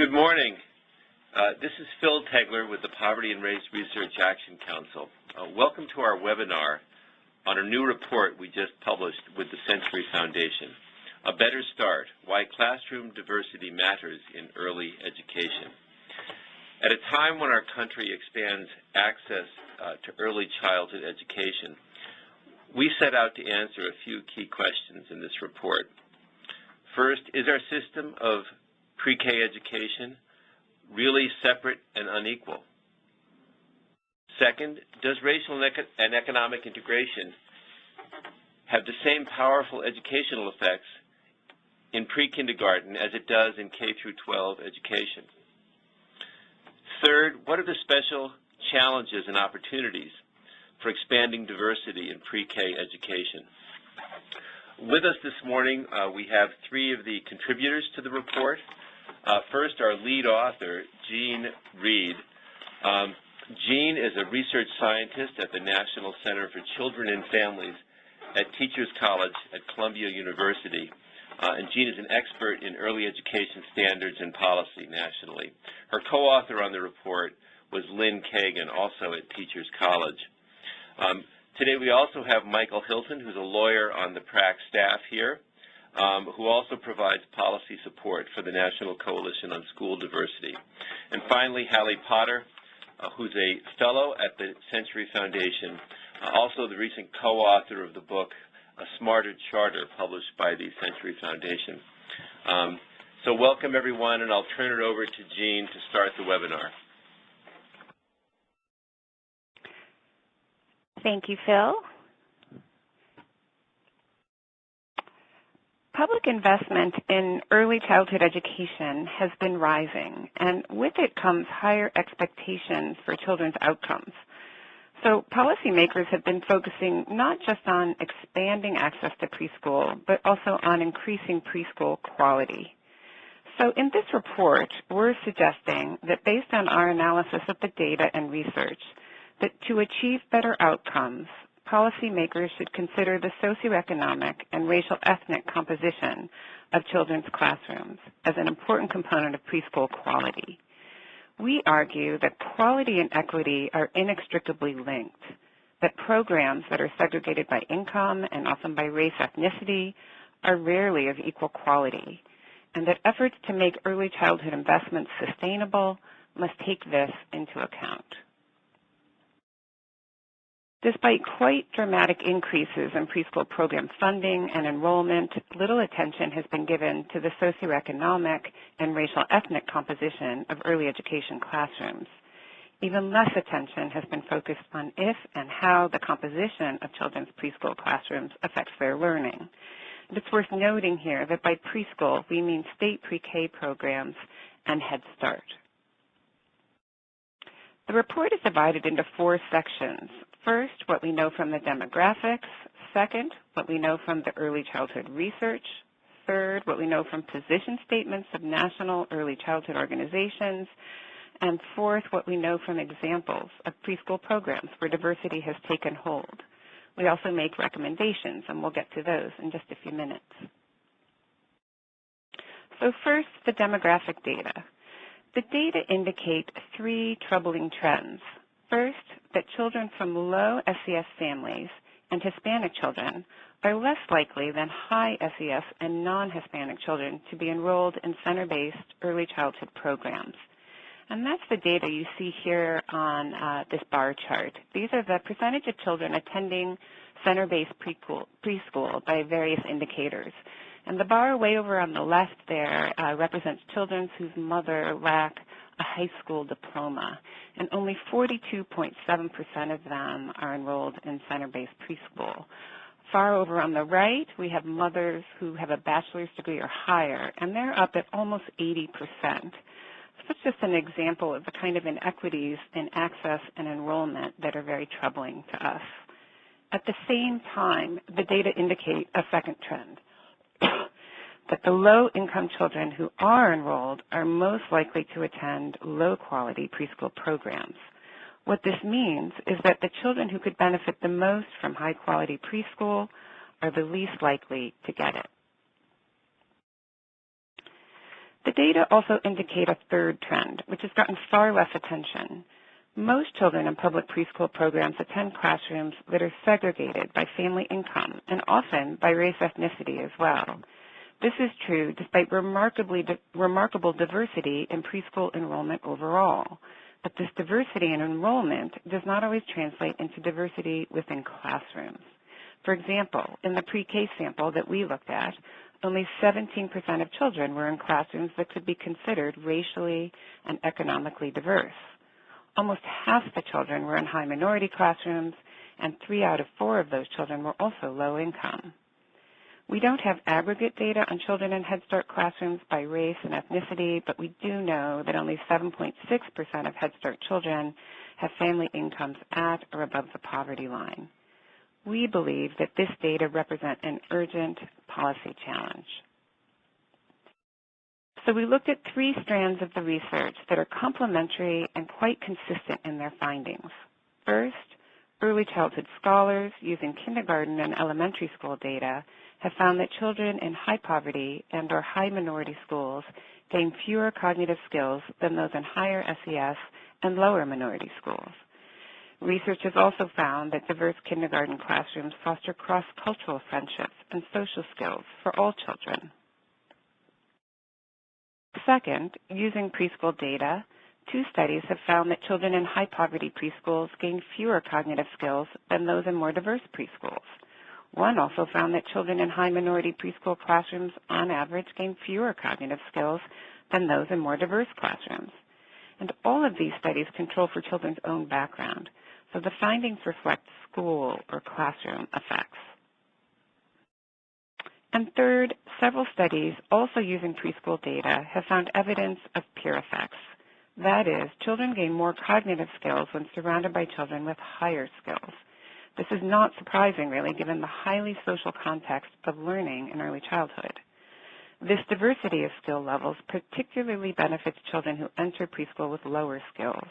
Good morning. This is Phil Tegeler with the Poverty and Race Research Action Council. Welcome to our webinar on a new report we just published with the Century Foundation, A Better Start, Why Classroom Diversity Matters in Early Education. At a time when our country expands access to early childhood education, we set out to answer a few key questions in this report. First, is our system of pre-K education really separate and unequal? Second, does racial and economic integration have the same powerful educational effects in pre-kindergarten as it does in K through 12 education? Third, what are the special challenges and opportunities for expanding diversity in pre-K education? With us this morning, we have three of the contributors to the report. First, our lead author, Jeanne Reid. Jeanne is a research scientist at the National Center for Children and Families at Teachers College at Columbia University. And Jeanne is an expert in early education standards and policy nationally. Her co-author on the report was Lynn, also at Teachers College. Today we also have Hilton, who's a lawyer on the PRAC staff here, who also provides policy support for the National Coalition on School Diversity. And finally, Halley, who's a fellow at the Century Foundation, also the recent co-author of the book, A Smarter Charter, published by the Century Foundation. So welcome, everyone, and I'll turn it over to Jeanne to start the webinar. Thank you, Phil. Public investment in early childhood education has been rising, and with it comes higher expectations for children's outcomes. So policymakers have been focusing not just on expanding access to preschool, but also on increasing preschool quality. So in this report, we're suggesting that based on our analysis of the data and research, that to achieve better outcomes, policymakers should consider the socioeconomic and racial ethnic composition of children's classrooms as an important component of preschool quality. We argue that quality and equity are inextricably linked, that programs that are segregated by income and often by race ethnicity are rarely of equal quality, and that efforts to make early childhood investments sustainable must take this into account. Despite quite dramatic increases in preschool program funding and enrollment, little attention has been given to the socioeconomic and racial ethnic composition of early education classrooms. Even less attention has been focused on if and how the composition of children's preschool classrooms affects their learning. And it's worth noting here that by preschool, we mean state pre-K programs and Head Start. The report is divided into 4 sections. First, what we know from the demographics. Second, what we know from the early childhood research. Third, what we know from position statements of national early childhood organizations. And fourth, what we know from examples of preschool programs where diversity has taken hold. We also make recommendations, and we'll get to those in just a few minutes. So first, the demographic data. The data indicate 3 troubling trends. First, that children from low SES families and Hispanic children are less likely than high SES and non-Hispanic children to be enrolled in center-based early childhood programs. And that's the data you see here on this bar chart. These are the percentage of children attending center-based preschool by various indicators. And the bar way over on the left there represents children whose mother lack a high school diploma, and only 42.7% of them are enrolled in center-based preschool. Far over on the right, we have mothers who have a bachelor's degree or higher, and they're up at almost 80%. So that's just an example of the kind of inequities in access and enrollment that are very troubling to us. At the same time, the data indicate a second trend, that the low-income children who are enrolled are most likely to attend low-quality preschool programs. What this means is that the children who could benefit the most from high-quality preschool are the least likely to get it. The data also indicate a third trend, which has gotten far less attention. Most children in public preschool programs attend classrooms that are segregated by family income and often by race ethnicity as well. This is true despite remarkable diversity in preschool enrollment overall. But this diversity in enrollment does not always translate into diversity within classrooms. For example, in the pre-K sample that we looked at, only 17% of children were in classrooms that could be considered racially and economically diverse. Almost half the children were in high minority classrooms, and 3 out of 4 of those children were also low income. We don't have aggregate data on children in Head Start classrooms by race and ethnicity, but we do know that only 7.6% of Head Start children have family incomes at or above the poverty line. We believe that this data represent an urgent policy challenge. So we looked at 3 strands of the research that are complementary and quite consistent in their findings. First, early childhood scholars using kindergarten and elementary school data have found that children in high poverty and/or high minority schools gain fewer cognitive skills than those in higher SES and lower minority schools. Research has also found that diverse kindergarten classrooms foster cross-cultural friendships and social skills for all children. Second, using preschool data, 2 studies have found that children in high poverty preschools gain fewer cognitive skills than those in more diverse preschools. One also found that children in high minority preschool classrooms on average gain fewer cognitive skills than those in more diverse classrooms. And all of these studies control for children's own background, so the findings reflect school or classroom effects. And third, several studies also using preschool data have found evidence of peer effects. That is, children gain more cognitive skills when surrounded by children with higher skills. This is not surprising, really, given the highly social context of learning in early childhood. This diversity of skill levels particularly benefits children who enter preschool with lower skills.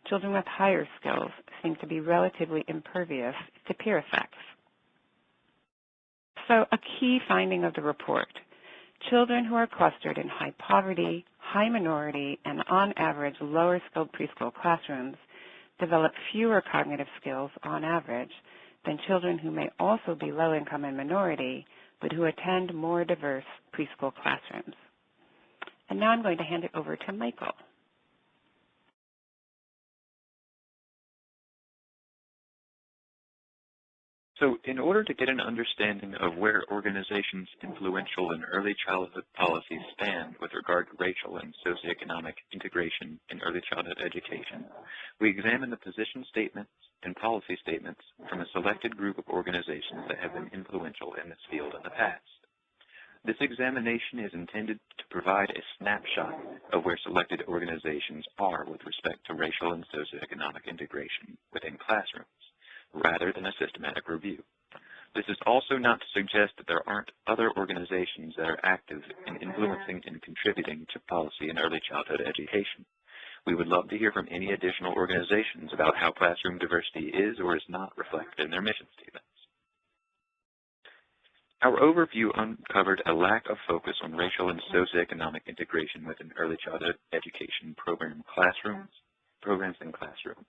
Children with higher skills seem to be relatively impervious to peer effects. So a key finding of the report, children who are clustered in high poverty, high minority, and on average lower skilled preschool classrooms develop fewer cognitive skills on average than children who may also be low income and minority, but who attend more diverse preschool classrooms. And now I'm going to hand it over to Michael. So in order to get an understanding of where organizations influential in early childhood policies stand with regard to racial and socioeconomic integration in early childhood education, we examine the position statements and policy statements from a selected group of organizations that have been influential in this field in the past. This examination is intended to provide a snapshot of where selected organizations are with respect to racial and socioeconomic integration within classrooms, rather than a systematic review. This is also not to suggest that there aren't other organizations that are active in influencing and contributing to policy in early childhood education. We would love to hear from any additional organizations about how classroom diversity is or is not reflected in their mission statements. Our overview uncovered a lack of focus on racial and socioeconomic integration within early childhood education programs and classrooms,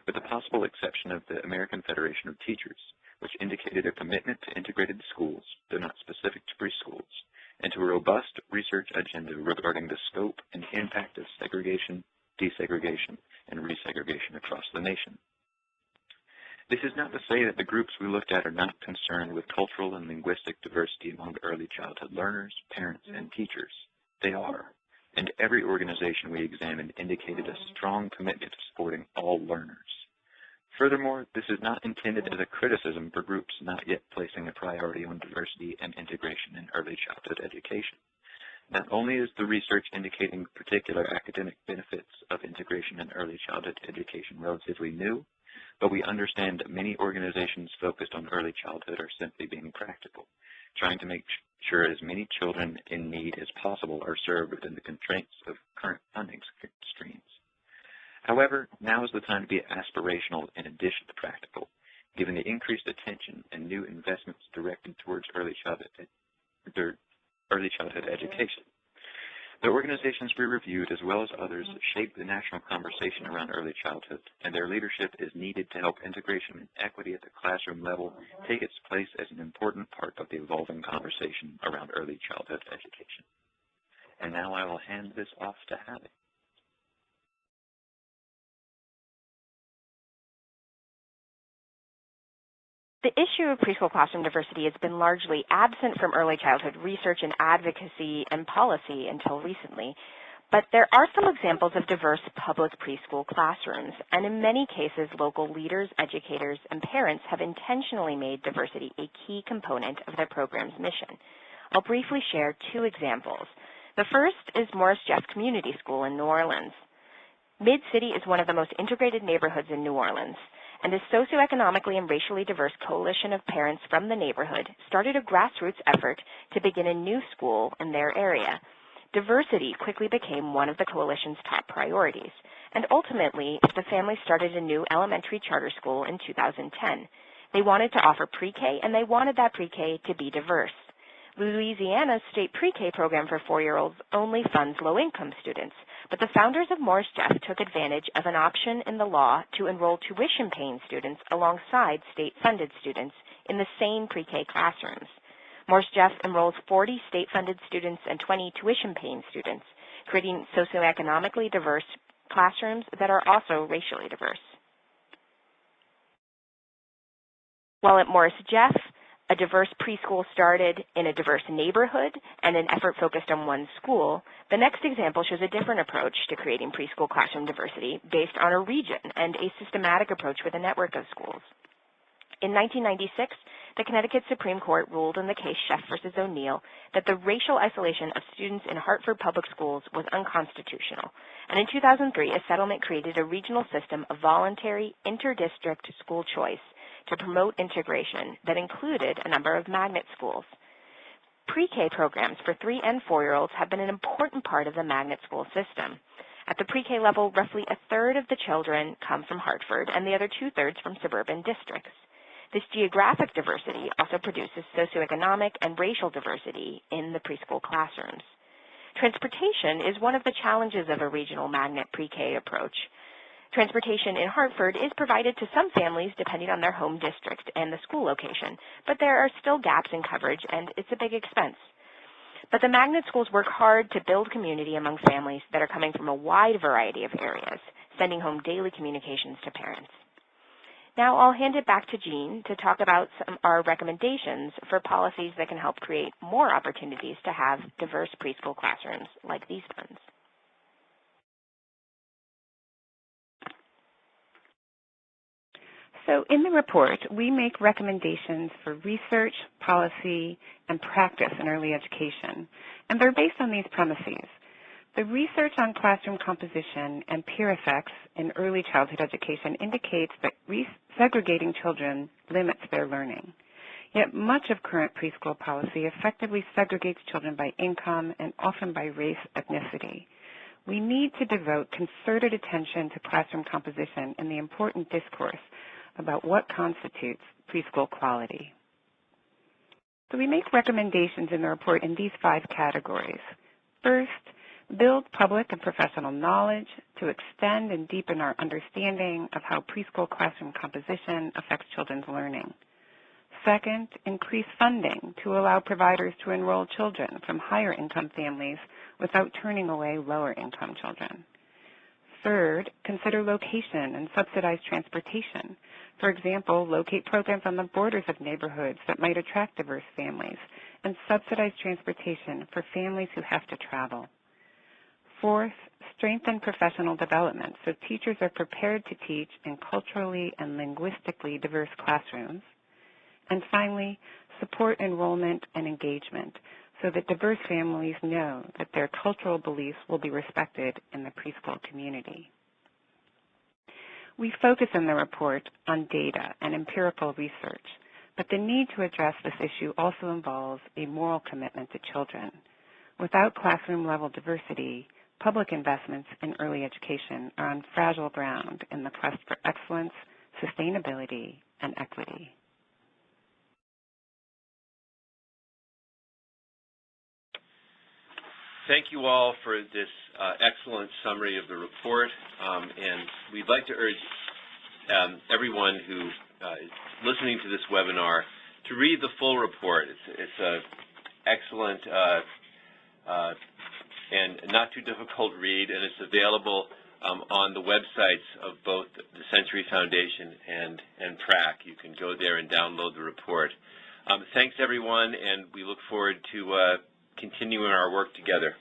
with the possible exception of the American Federation of Teachers, which indicated a commitment to integrated schools, though not specific to preschools, and to a robust research agenda regarding the scope and impact of segregation, desegregation, and resegregation across the nation. This is not to say that the groups we looked at are not concerned with cultural and linguistic diversity among early childhood learners, parents, and teachers. They are. And every organization we examined indicated a strong commitment to supporting all learners. Furthermore, this is not intended as a criticism for groups not yet placing a priority on diversity and integration in early childhood education. Not only is the research indicating particular academic benefits of integration in early childhood education relatively new, but we understand that many organizations focused on early childhood are simply being practical, trying to make sure as many children in need as possible are served within the constraints of current funding streams. However, now is the time to be aspirational in addition to practical, given the increased attention and new investments directed towards early childhood education. The organizations we reviewed, as well as others, shape the national conversation around early childhood, and their leadership is needed to help integration and equity at the classroom level take its place as an important part of the evolving conversation around early childhood education. And now I will hand this off to Halley. The issue of preschool classroom diversity has been largely absent from early childhood research and advocacy and policy until recently, but there are some examples of diverse public preschool classrooms, and in many cases, local leaders, educators, and parents have intentionally made diversity a key component of their program's mission. I'll briefly share two examples. The first is Morris Jeff Community School in New Orleans. Mid-City is one of the most integrated neighborhoods in New Orleans, and a socioeconomically and racially diverse coalition of parents from the neighborhood started a grassroots effort to begin a new school in their area. Diversity quickly became one of the coalition's top priorities, and ultimately the family started a new elementary charter school in 2010. They wanted to offer pre-K, and they wanted that pre-K to be diverse. Louisiana's state pre-K program for 4-year-olds only funds low-income students, but the founders of Morris Jeff took advantage of an option in the law to enroll tuition-paying students alongside state-funded students in the same pre-K classrooms. Morris Jeff enrolls 40 state-funded students and 20 tuition-paying students, creating socioeconomically diverse classrooms that are also racially diverse. While at Morris Jeff, a diverse preschool started in a diverse neighborhood and an effort focused on one school, the next example shows a different approach to creating preschool classroom diversity based on a region and a systematic approach with a network of schools. In 1996, the Connecticut Supreme Court ruled in the case Sheff versus O'Neill that the racial isolation of students in Hartford public schools was unconstitutional. And in 2003, a settlement created a regional system of voluntary interdistrict school choice to promote integration that included a number of magnet schools. Pre-K programs for 3- and 4-year-olds have been an important part of the magnet school system. At the pre-K level, roughly a third of the children come from Hartford and the other 2/3 from suburban districts. This geographic diversity also produces socioeconomic and racial diversity in the preschool classrooms. Transportation is one of the challenges of a regional magnet pre-K approach. Transportation in Hartford is provided to some families depending on their home district and the school location, but there are still gaps in coverage and it's a big expense. But the magnet schools work hard to build community among families that are coming from a wide variety of areas, sending home daily communications to parents. Now I'll hand it back to Jeanne to talk about our recommendations for policies that can help create more opportunities to have diverse preschool classrooms like these ones. So in the report, we make recommendations for research, policy, and practice in early education, and they're based on these premises. The research on classroom composition and peer effects in early childhood education indicates that segregating children limits their learning. Yet much of current preschool policy effectively segregates children by income and often by race, ethnicity. We need to devote concerted attention to classroom composition and the important discourse about what constitutes preschool quality. So we make recommendations in the report in these 5 categories. First, build public and professional knowledge to extend and deepen our understanding of how preschool classroom composition affects children's learning. Second, increase funding to allow providers to enroll children from higher income families without turning away lower income children. Third, consider location and subsidized transportation. For example, locate programs on the borders of neighborhoods that might attract diverse families, and subsidize transportation for families who have to travel. Fourth, strengthen professional development so teachers are prepared to teach in culturally and linguistically diverse classrooms. And finally, support enrollment and engagement so that diverse families know that their cultural beliefs will be respected in the preschool community. We focus in the report on data and empirical research, but the need to address this issue also involves a moral commitment to children. Without classroom-level diversity, public investments in early education are on fragile ground in the quest for excellence, sustainability, and equity. thank you all for this excellent summary of the report, and we'd like to urge everyone who is listening to this webinar to read the full report. It's an excellent and not too difficult read, and it's available on the websites of both the Century Foundation and PRAC. You can go there and download the report. Thanks, everyone, and we look forward to continuing our work together.